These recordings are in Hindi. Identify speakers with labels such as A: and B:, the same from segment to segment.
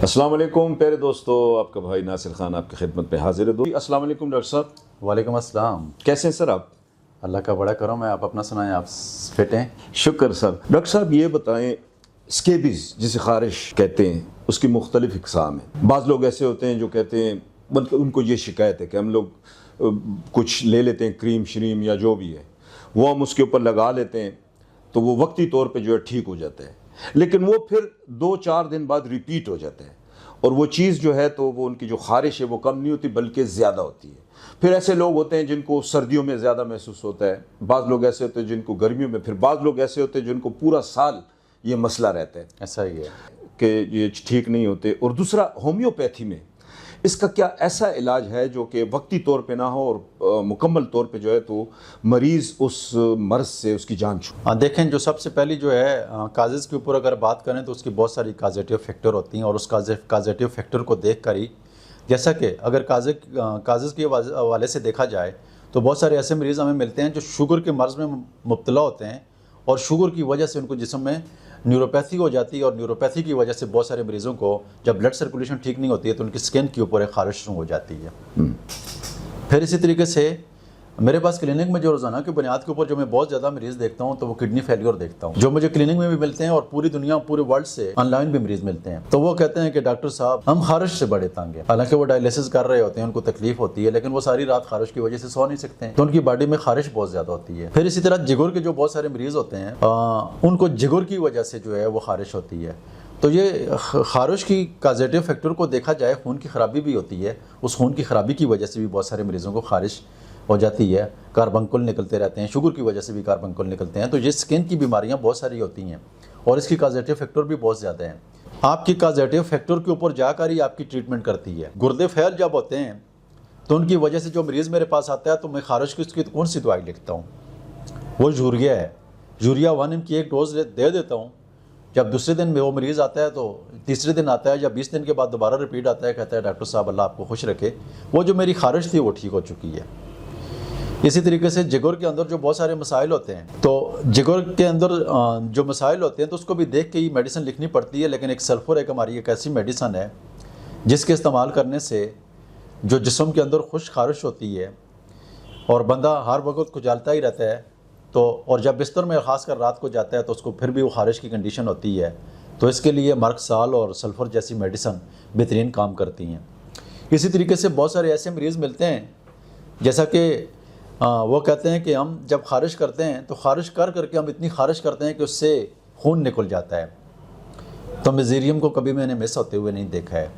A: अस्सलाम वालेकुम प्यारे दोस्तों, आपका भाई नासिर खान आपकी खिदमत पे हाजिर है। अस्सलाम वालेकुम डॉक्टर साहब।
B: वालेकुम अस्सलाम।
A: कैसे हैं सर आप?
B: अल्लाह का बड़ा करम है। आप अपना सुनाएं, आप फिट हैं?
A: शुक्र सर। डॉक्टर साहब ये बताएं, स्केबीज़ जिसे ख़ारिश कहते हैं उसकी मुख्तलिफ इक़साम हैं। बाज़ लोग ऐसे होते हैं जो कहते हैं, मतलब उनको ये शिकायत है कि हम लोग कुछ ले लेते हैं, क्रीम श्रीम या जो भी है वो हम उसके ऊपर लगा लेते हैं तो वो वक्ती तौर पे जो है ठीक हो जाता है, लेकिन वो फिर 2-4 दिन बाद रिपीट हो जाता है और वो चीज़ जो है तो वो उनकी जो ख़ारिश है वो कम नहीं होती बल्कि ज़्यादा होती है। फिर ऐसे लोग होते हैं जिनको सर्दियों में ज़्यादा महसूस होता है, बाज़ लोग ऐसे होते हैं जिनको गर्मियों में, फिर बाज़ लोग ऐसे होते हैं जिनको पूरा साल ये मसला रहता है।
B: ऐसा ही है
A: कि ये ठीक नहीं होते। और दूसरा, होम्योपैथी में इसका क्या ऐसा इलाज है जो कि वक्ती तौर पे ना हो और मुकम्मल तौर पे जो है तो मरीज़ उस मर्ज़ से उसकी जान छूटे?
B: देखें, जो सबसे पहली जो है काजेज़ के ऊपर अगर बात करें तो उसकी बहुत सारी काजेटिव फैक्टर होती हैं और उस काजेटिव फैक्टर को देख कर ही, जैसा कि अगर काजेज़ के हवाले से देखा जाए तो बहुत सारे ऐसे मरीज़ हमें मिलते हैं जो शुगर के मर्ज़ में मुब्तला होते हैं और शुगर की वजह से उनको जिस्म में न्यूरोपैथी हो जाती है और न्यूरोपैथी की वजह से बहुत सारे मरीज़ों को जब ब्लड सर्कुलेशन ठीक नहीं होती है तो उनकी स्किन के ऊपर एक खारिश शुरू हो जाती है। फिर इसी तरीके से मेरे पास क्लिनिक में जो रोज़ाना की बुनियाद के ऊपर जो मैं बहुत ज़्यादा मरीज़ देखता हूँ तो वो किडनी फेलियर देखता हूँ, जो मुझे क्लिनिक में भी मिलते हैं और पूरी दुनिया पूरे वर्ल्ड से ऑनलाइन भी मरीज़ मिलते हैं। तो वो कहते हैं कि डॉक्टर साहब हम खारिश से बड़े तंग हैं। हालांकि वो डायलिसिस कर रहे होते हैं, उनको तकलीफ होती है, लेकिन वो सारी रात खारिश की वजह से सो नहीं सकते हैं, तो उनकी बॉडी में खारिश बहुत ज़्यादा होती है। फिर इसी तरह जिगर के जो बहुत सारे मरीज़ होते हैं उनको जिगर की वजह से जो है वो खारिश होती है। तो ये खारिश की काजेटिव फैक्टर को देखा जाए, खून की ख़राबी भी होती है, उस खून की ख़राबी की वजह से भी बहुत सारे मरीज़ों को खारिश हो जाती है। कार्बंकुल निकलते रहते हैं, शुगर की वजह से भी कार्बंकुल निकलते हैं। तो ये स्किन की बीमारियां बहुत सारी होती हैं और इसकी काजेटिव फैक्टर भी बहुत ज़्यादा हैं। आपकी काजेटिव फैक्टर के ऊपर जाकर ही आपकी ट्रीटमेंट करती है। गुर्दे फैल जब होते हैं तो उनकी वजह से जो मरीज़ मेरे पास आता है तो मैं खारिश की उसकी कौन सी दवाई लिखता हूँ, वो यूरिया है। यूरिया 1 mg की एक डोज दे देता हूँ। जब दूसरे दिन में वो मरीज़ आता है तो तीसरे दिन आता है या 20 दिन के बाद दोबारा रिपीट आता है, कहता है डॉक्टर साहब अल्लाह आपको खुश रखे, वो जो मेरी खारिश थी वो ठीक हो चुकी है। इसी तरीके से जिगर के अंदर जो बहुत सारे मसाइल होते हैं, तो जिगर के अंदर जो मसाइल होते हैं तो उसको भी देख के ही मेडिसिन लिखनी पड़ती है। लेकिन एक सल्फर एक हमारी एक ऐसी मेडिसिन है जिसके इस्तेमाल करने से जो जिस्म के अंदर खुश खारिश होती है और बंदा हर वक्त खुजालता ही रहता है, तो और जब बिस्तर में ख़ासकर रात को जाता है तो उसको फिर भी वो खारिश की कंडीशन होती है, तो इसके लिए मर्कसाल और सल्फ़र जैसी मेडिसिन बेहतरीन काम करती हैं। इसी तरीके से बहुत सारे ऐसे मरीज़ मिलते हैं जैसा कि वो कहते हैं कि हम जब खारिश करते हैं तो खारिश कर करके हम इतनी खारिश करते हैं कि उससे खून निकल जाता है। तो मेज़ेरियम को कभी मैंने मिस होते हुए नहीं देखा है।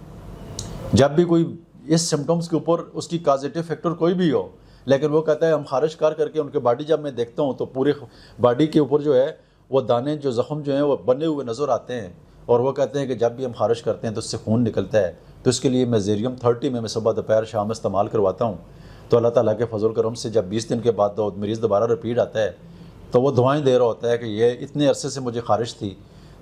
B: जब भी कोई इस सिम्टम्स के ऊपर उसकी काजेटिव फैक्टर कोई भी हो, लेकिन वो कहता है हम खारिश कर करके उनके बॉडी जब मैं देखता हूँ तो पूरे बॉडी के ऊपर जो है वो दाने जो ज़ख्म जो हैं वो बने हुए नज़र आते हैं और वो कहते हैं कि जब भी हम खारिश करते हैं तो उससे खून निकलता है। तो इसके लिए मेज़ेरियम 30 में मैं सुबह दोपहर शाम इस्तेमाल करवाता हूँ। तो अल्लाह ताला के फजल करम से जब 20 दिन के बाद तो मरीज़ दोबारा रिपीट आता है तो वो दुआएं दे रहा होता है कि ये इतने अरसे से मुझे खारिश थी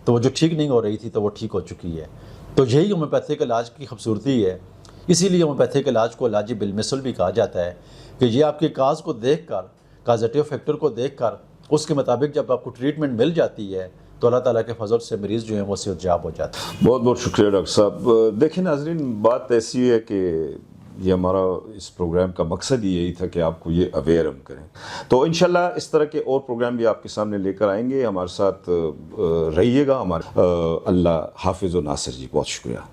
B: तो वो जो ठीक नहीं हो रही थी तो वो ठीक हो चुकी है। तो यही होम्योपैथिक इलाज की खूबसूरती है। इसीलिए होम्योपैथिक इलाज को इलाज बिलमिसल भी कहा जाता है कि ये आपके काज को देख कर, काजेटिव फैक्टर को देख कर उसके मुताबिक जब आपको ट्रीटमेंट मिल जाती है तो अल्लाह ताला के फजल से मरीज़ जो हैं वो सेहतयाब हो जाते हैं।
A: बहुत बहुत शुक्रिया डॉक्टर साहब। देखिए नाज़रीन, बात ऐसी है कि ये हमारा इस प्रोग्राम का मकसद ही यही था कि आपको ये अवेयर हम करें। तो इंशाल्लाह इस तरह के और प्रोग्राम भी आपके सामने लेकर आएंगे। हमारे साथ रहिएगा। हमारे अल्लाह हाफिज़ व नासिर जी, बहुत शुक्रिया।